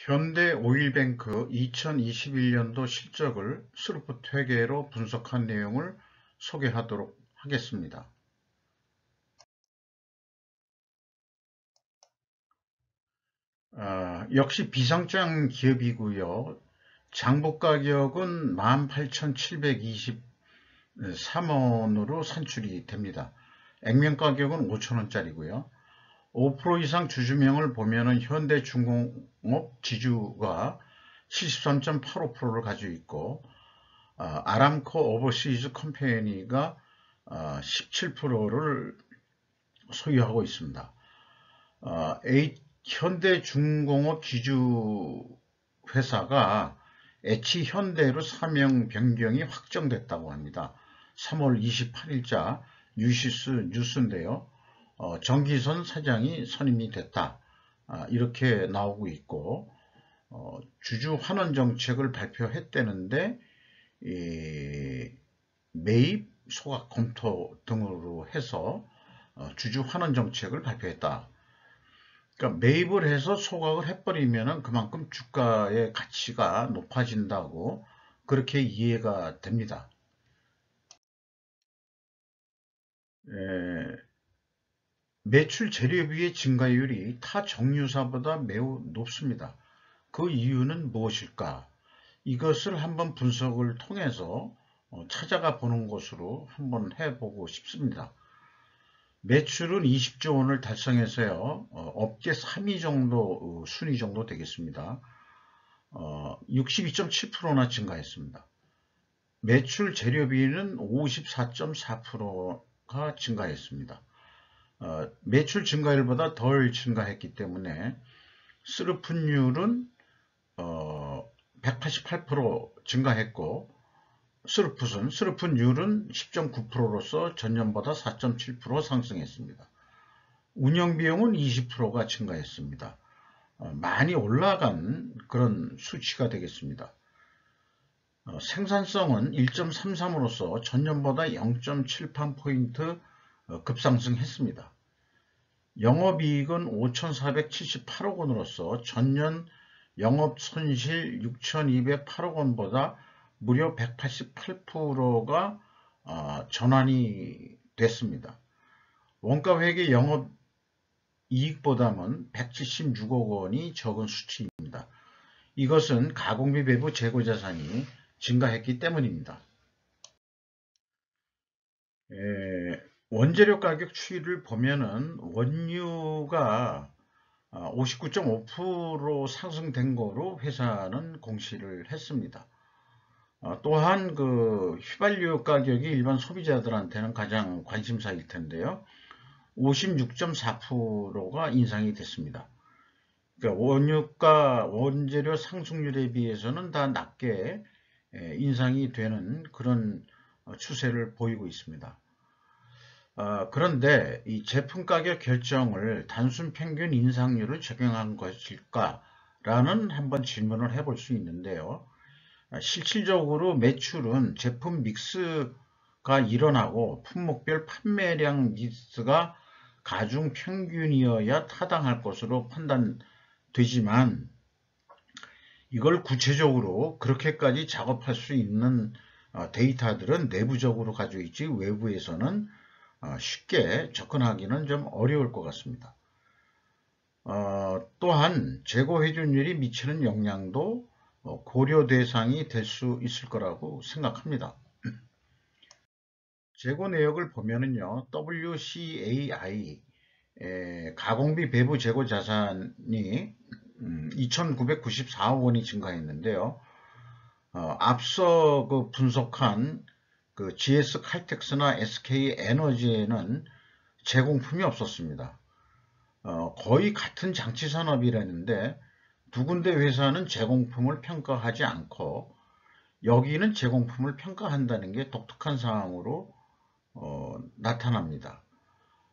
현대오일뱅크 2021년도 실적을 스루풋 회계로 분석한 내용을 소개하도록 하겠습니다. 역시 비상장 기업이고요. 장부가격은 18,723원으로 산출이 됩니다. 액면가격은 5,000원짜리고요. 5% 이상 주주명을 보면은 현대중공업 지주가 73.85%를 가지고 있고, 아람코 오버시즈 컴퍼니가 17%를 소유하고 있습니다. 현대중공업 지주 회사가 H현대로 사명 변경이 확정됐다고 합니다. 3월 28일자 뉴스인데요. 정기선 사장이 선임이 됐다. 이렇게 나오고 있고, 주주 환원 정책을 발표했다는데 매입, 소각, 검토 등으로 해서 주주 환원 정책을 발표했다. 그러니까 매입을 해서 소각을 해버리면 그만큼 주가의 가치가 높아진다고 그렇게 이해가 됩니다. 매출 재료비의 증가율이 타 정유사보다 매우 높습니다. 그 이유는 무엇일까? 이것을 한번 분석을 통해서 찾아가 보는 것으로 한번 해보고 싶습니다. 매출은 20조 원을 달성해서요, 업계 3위 정도, 순위 정도 되겠습니다. 62.7%나 증가했습니다. 매출 재료비는 54.4%가 증가했습니다. 매출 증가율보다 덜 증가했기 때문에 스루풋율은 188% 증가했고, 스루풋율은 10.9%로서 전년보다 4.7% 상승했습니다. 운영비용은 20%가 증가했습니다. 많이 올라간 그런 수치가 되겠습니다. 생산성은 1.33으로서 전년보다 0.78포인트 급상승했습니다. 영업이익은 5,478억 원으로서 전년 영업손실 6,208억 원보다 무려 188%가 전환이 됐습니다. 원가회계 영업이익보다는 176억 원이 적은 수치입니다. 이것은 가공비 배부 재고자산이 증가했기 때문입니다. 원재료 가격 추이를 보면은 원유가 59.5% 상승된 거로 회사는 공시를 했습니다. 또한 그 휘발유 가격이 일반 소비자들한테는 가장 관심사일 텐데요. 56.4%가 인상이 됐습니다. 그러니까 원유가 원재료 상승률에 비해서는 다 낮게 인상이 되는 그런 추세를 보이고 있습니다. 그런데 이 제품 가격 결정을 단순 평균 인상률을 적용한 것일까라는 한번 질문을 해볼 수 있는데요. 실질적으로 매출은 제품 믹스가 일어나고 품목별 판매량 믹스가 가중 평균이어야 타당할 것으로 판단되지만, 이걸 구체적으로 그렇게까지 작업할 수 있는 데이터들은 내부적으로 가지고 있지 외부에서는 쉽게 접근하기는 좀 어려울 것 같습니다. 또한 재고 회전율이 미치는 영향도 고려 대상이 될 수 있을 거라고 생각합니다. 재고 내역을 보면은요, WCAI 가공비 배부 재고 자산이 2,994억 원이 증가했는데요. 앞서 그 분석한 그 GS 칼텍스나 SK 에너지에는 제공품이 없었습니다. 거의 같은 장치 산업이라는데 두 군데 회사는 제공품을 평가하지 않고 여기는 제공품을 평가한다는 게 독특한 사항으로 나타납니다.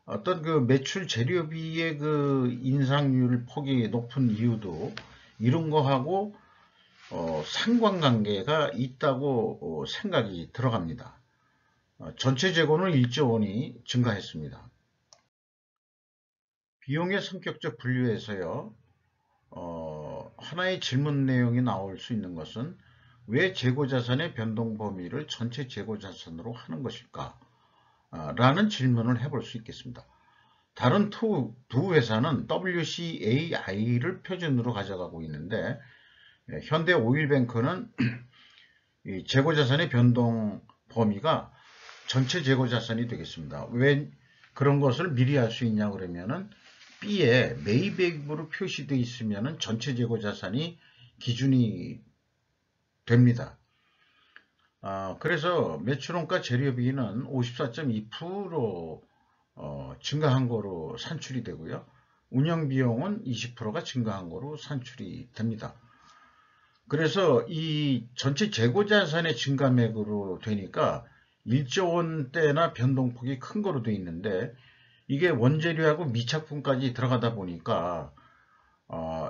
어떤 그 매출 재료비의 그 인상률 폭이 높은 이유도 이런 거하고 상관관계가 있다고 생각이 들어갑니다. 전체 재고는 1조 원이 증가했습니다. 비용의 성격적 분류에서요, 하나의 질문 내용이 나올 수 있는 것은 왜 재고자산의 변동 범위를 전체 재고자산으로 하는 것일까? 라는 질문을 해볼 수 있겠습니다. 다른 두 회사는 WCAI를 표준으로 가져가고 있는데 현대오일뱅크는 이 재고자산의 변동 범위가 전체 재고자산이 되겠습니다. 왜 그런 것을 미리 알 수 있냐 그러면은 B에 매입액으로 표시되어 있으면은 전체 재고자산이 기준이 됩니다. 그래서 매출원가 재료비는 54.2% 증가한 거로 산출이 되고요. 운영비용은 20%가 증가한 거로 산출이 됩니다. 그래서 이 전체 재고자산의 증가맥으로 되니까 1조 원대나 변동폭이 큰 거로 되어 있는데 이게 원재료하고 미착분까지 들어가다 보니까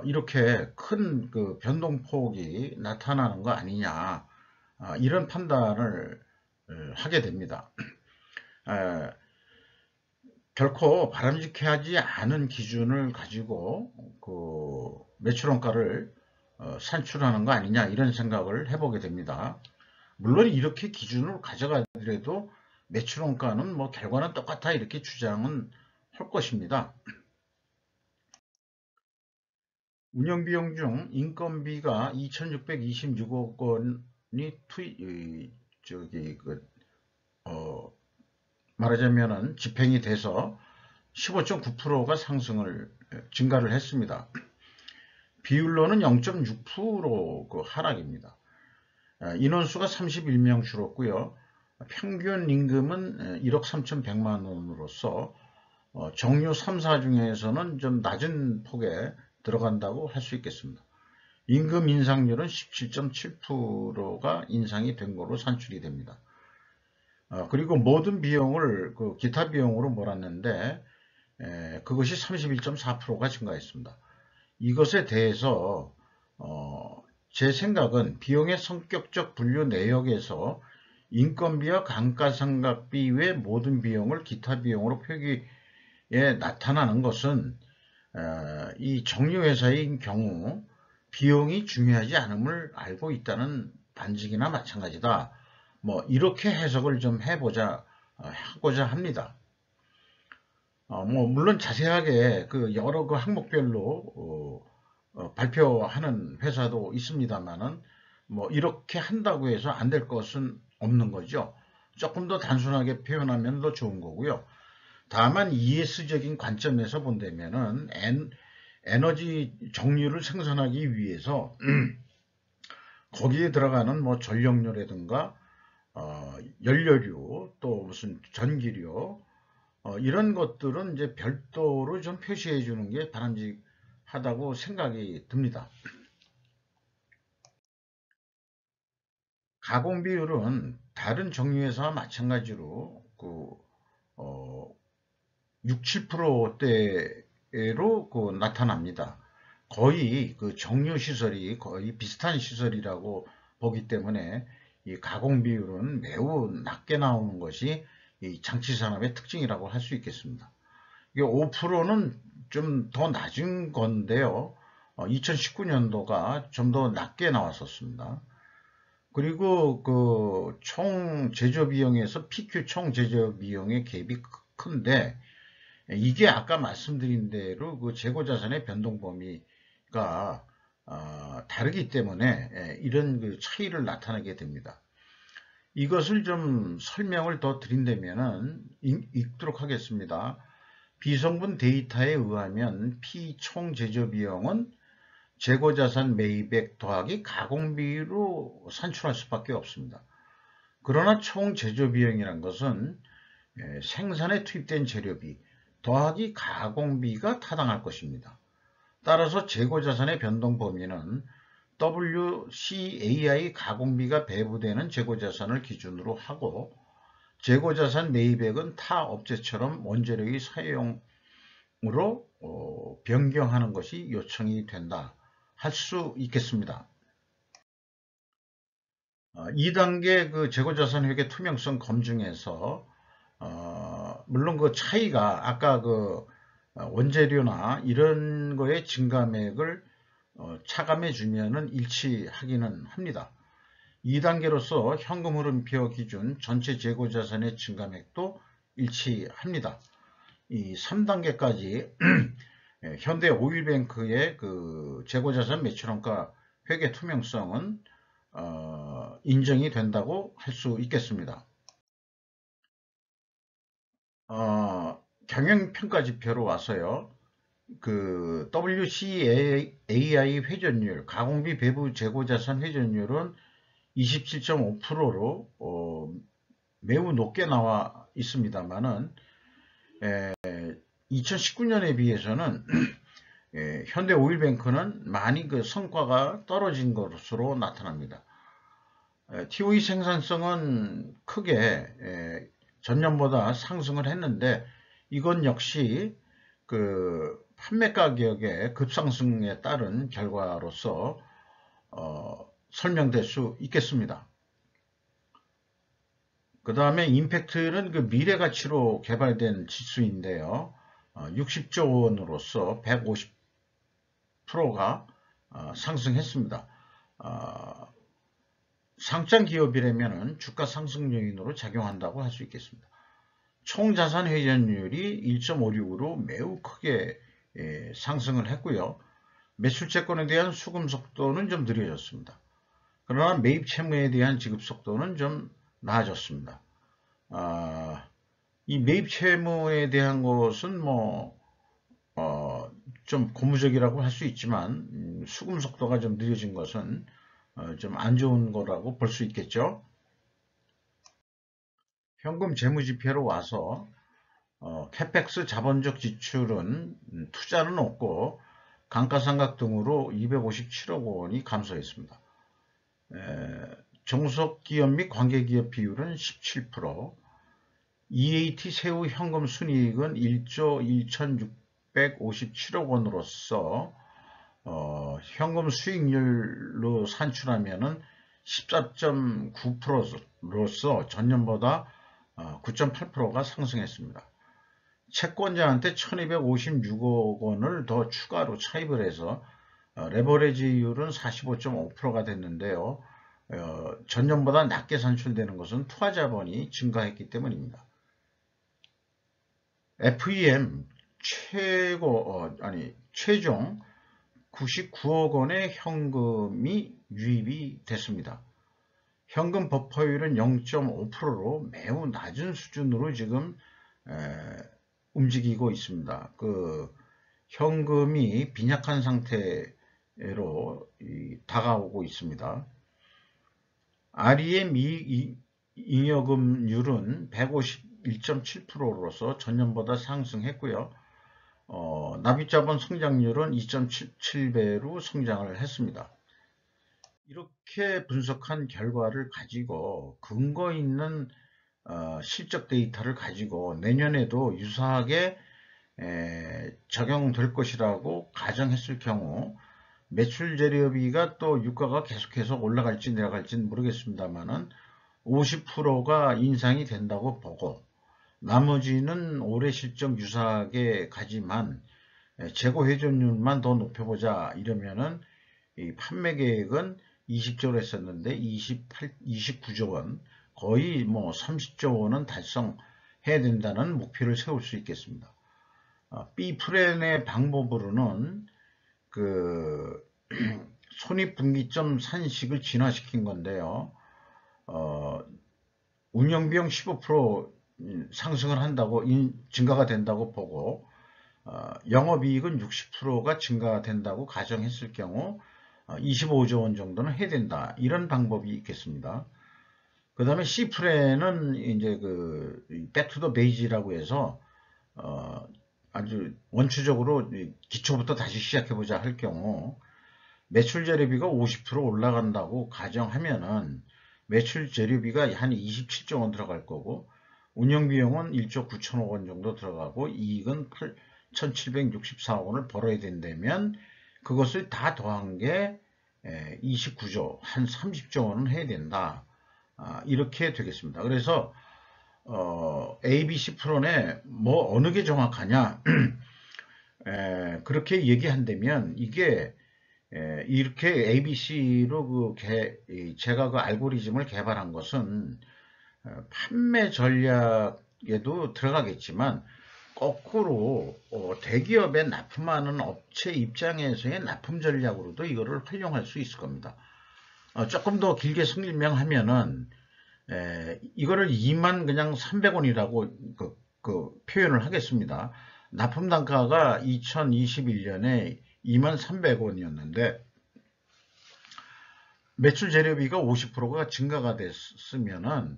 이렇게 큰 그 변동폭이 나타나는 거 아니냐 이런 판단을 하게 됩니다. 결코 바람직하지 않은 기준을 가지고 그 매출원가를 산출하는 거 아니냐 이런 생각을 해보게 됩니다. 물론 이렇게 기준을 가져가더라도 매출원가는 뭐 결과는 똑같아 이렇게 주장은 할 것입니다. 운영비용 중 인건비가 2,626억 원이 말하자면은 집행이 돼서 15.9%가 증가를 했습니다. 비율로는 0.6% 하락입니다. 인원수가 31명 줄었고요. 평균 임금은 1억 3,100만 원으로서 정유 3사 중에서는 좀 낮은 폭에 들어간다고 할 수 있겠습니다. 임금 인상률은 17.7%가 인상이 된 거로 산출이 됩니다. 그리고 모든 비용을 기타 비용으로 몰았는데 그것이 31.4%가 증가했습니다. 이것에 대해서 제 생각은 비용의 성격적 분류 내역에서 인건비와 감가상각비 외 모든 비용을 기타 비용으로 표기에 나타나는 것은 이 정유회사인 경우 비용이 중요하지 않음을 알고 있다는 반증이나 마찬가지다. 뭐 이렇게 해석을 좀 하고자 합니다. 뭐 물론 자세하게 그 여러 그 항목별로 발표하는 회사도 있습니다만은 뭐 이렇게 한다고 해서 안 될 것은 없는 거죠. 조금 더 단순하게 표현하면 더 좋은 거고요. 다만 ES적인 관점에서 본다면은 에너지 정유를 생산하기 위해서 거기에 들어가는 뭐 전력료라든가 연료료 또 무슨 전기료 이런 것들은 이제 별도로 좀 표시해 주는 게 바람직하다고 생각이 듭니다. 가공 비율은 다른 정유회사와 마찬가지로 6, 7%대로 나타납니다. 거의 그 정유 시설이 거의 비슷한 시설이라고 보기 때문에 이 가공 비율은 매우 낮게 나오는 것이 이 장치 산업의 특징이라고 할 수 있겠습니다. 이게 5%는 좀 더 낮은 건데요. 2019년도가 좀 더 낮게 나왔었습니다. 그리고 그 총 제조 비용에서 PQ 총 제조 비용의 갭이 큰데 이게 아까 말씀드린 대로 그 재고 자산의 변동 범위가 다르기 때문에 이런 그 차이를 나타내게 됩니다. 이것을 좀 설명을 더 드린다면은 읽도록 하겠습니다. 비성분 데이터에 의하면 P 총 제조 비용은 재고자산 매입액 더하기 가공비로 산출할 수밖에 없습니다. 그러나 총 제조 비용이란 것은 생산에 투입된 재료비 더하기 가공비가 타당할 것입니다. 따라서 재고자산의 변동 범위는 WCAI 가공비가 배부되는 재고자산을 기준으로 하고 재고자산 매입액은 타 업체처럼 원재료의 사용으로 변경하는 것이 요청이 된다 할 수 있겠습니다. 2단계 그 재고자산 회계 투명성 검증에서 물론 그 차이가 아까 그 원재료나 이런 거의 증가액을 차감해 주면은 일치하기는 합니다. 2단계로서 현금 흐름표 기준 전체 재고 자산의 증감액도 일치합니다. 이 3단계까지 현대 오일뱅크의 그 재고자산 매출원가 회계 투명성은 인정이 된다고 할 수 있겠습니다. 경영평가지표로 와서요. 그 WCAI 회전율, 가공비 배부 재고자산 회전율은 27.5%로 매우 높게 나와 있습니다만은 2019년에 비해서는 현대오일뱅크는 많이 그 성과가 떨어진 것으로 나타납니다. TOE 생산성은 크게 전년보다 상승을 했는데 이건 역시 그 판매 가격의 급상승에 따른 결과로서 설명될 수 있겠습니다. 그 다음에 임팩트는 그 미래 가치로 개발된 지수인데요. 60조 원으로서 150%가 상승했습니다. 상장 기업이라면 주가 상승 요인으로 작용한다고 할 수 있겠습니다. 총 자산 회전율이 1.56으로 매우 크게 상승을 했고요. 매출 채권에 대한 수금 속도는 좀 느려졌습니다. 그러나 매입 채무에 대한 지급 속도는 좀 나아졌습니다. 이 매입 채무에 대한 것은 좀 고무적이라고 할 수 있지만 수금 속도가 좀 느려진 것은 좀 안 좋은 거라고 볼 수 있겠죠. 현금 재무지표로 와서 캐펙스 자본적 지출은 투자는 없고 감가상각 등으로 257억 원이 감소했습니다. 종속기업 및 관계기업 비율은 17%, EAT 세후 현금 순이익은 1조 1,657억 원으로서 현금 수익률로 산출하면은 14.9%로서 전년보다 9.8%가 상승했습니다. 채권자한테 1256억 원을 더 추가로 차입을 해서 레버리지율은 45.5%가 됐는데요. 전년보다 낮게 산출되는 것은 투하 자본이 증가했기 때문입니다. FEM 최종 99억 원의 현금이 유입이 됐습니다. 현금 버퍼율은 0.5%로 매우 낮은 수준으로 지금 움직이고 있습니다. 그 현금이 빈약한 상태로 다가오고 있습니다. REM 잉여금률은 151.7%로서 전년보다 상승했고요. 납입자본 성장률은 2.77배로 성장을 했습니다. 이렇게 분석한 결과를 가지고 근거 있는 실적 데이터를 가지고 내년에도 유사하게 적용될 것이라고 가정했을 경우 매출 재료비가 또 유가가 계속해서 올라갈지 내려갈지는 모르겠습니다만은 50%가 인상이 된다고 보고 나머지는 올해 실적 유사하게 가지만 재고 회전율만 더 높여보자 이러면은 이 판매 계획은 20조로 했었는데 29조 원 거의 30조 원은 달성해야 된다는 목표를 세울 수 있겠습니다. B 플랜의 방법으로는 그 손익분기점 산식을 진화시킨 건데요. 운영비용 15% 상승을 한다고 증가가 된다고 보고 영업이익은 60%가 증가된다고 가정했을 경우 25조 원 정도는 해야 된다. 이런 방법이 있겠습니다. 그 다음에 C 플랜은 이제 그 백투더 베이지라고 해서 아주 원초적으로 기초부터 다시 시작해보자 할 경우 매출 재료비가 50% 올라간다고 가정하면은 매출 재료비가 한 27조 원 들어갈 거고 운영비용은 1조 9천억 원 정도 들어가고 이익은 8,764억 원을 벌어야 된다면 그것을 다 더한 게 29조, 한 30조 원은 해야 된다. 이렇게 되겠습니다. 그래서 ABC 프론에 어느 게 정확하냐 그렇게 얘기한다면 이게 이렇게 ABC로 제가 그 알고리즘을 개발한 것은 판매 전략에도 들어가겠지만 거꾸로 대기업에 납품하는 업체 입장에서의 납품 전략으로도 이거를 활용할 수 있을 겁니다. 조금 더 길게 설명하면은 이거를 2만 그냥 300원이라고 그 표현을 하겠습니다. 납품 단가가 2021년에 2만 300원이었는데 매출 재료비가 50%가 증가가 됐으면은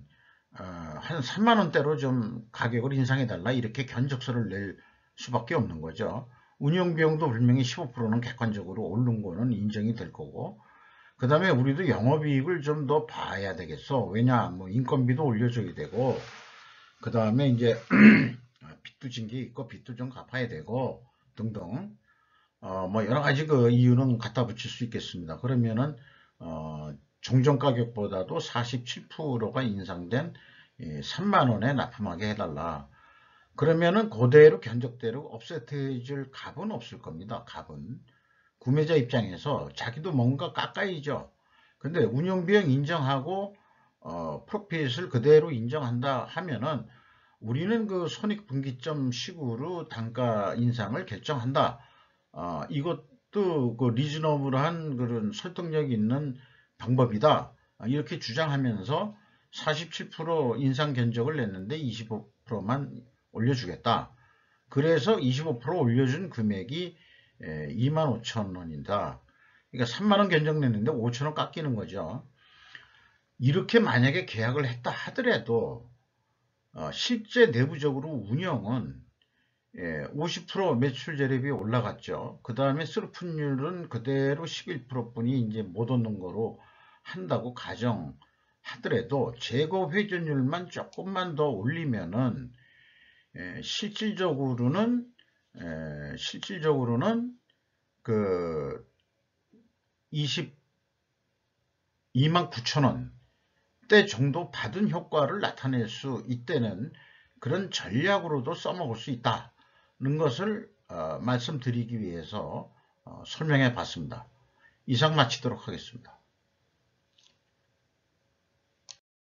한 3만 원대로 좀 가격을 인상해달라 이렇게 견적서를 낼 수밖에 없는 거죠. 운영비용도 분명히 15%는 객관적으로 오른 거는 인정이 될 거고, 그 다음에 우리도 영업이익을 좀 더 봐야 되겠어. 왜냐, 뭐 인건비도 올려줘야 되고, 그 다음에 이제 빚도 진 게 있고 빚도 좀 갚아야 되고 등등. 뭐 여러 가지 그 이유는 갖다 붙일 수 있겠습니다. 그러면은 종전 가격보다도 47%가 인상된 3만 원에 납품하게 해달라. 그러면은 그대로 견적대로 업세트해 줄 값은 없을 겁니다. 값은. 구매자 입장에서 자기도 뭔가 깎아야죠. 근데 운영비용 인정하고 프로핏을 그대로 인정한다 하면은 우리는 그 손익분기점 식으로 단가 인상을 결정한다. 이것도 그 리즈너블한 그런 설득력 있는 방법이다. 이렇게 주장하면서 47% 인상 견적을 냈는데 25%만 올려주겠다. 그래서 25% 올려준 금액이 25,000원이다. 그러니까 3만원 견적 냈는데 5,000원 깎이는 거죠. 이렇게 만약에 계약을 했다 하더라도 실제 내부적으로 운영은 50% 매출 재료비 올라갔죠. 그 다음에 수르풋율은 그대로 11%뿐이 이제 못 얻는 거로 한다고 가정하더라도 재고 회전율만 조금만 더 올리면은 실질적으로는 그 22만 9천원 대 정도 받은 효과를 나타낼 수 있다는 그런 전략으로도 써먹을 수 있다는 것을 말씀드리기 위해서 설명해 봤습니다. 이상 마치도록 하겠습니다.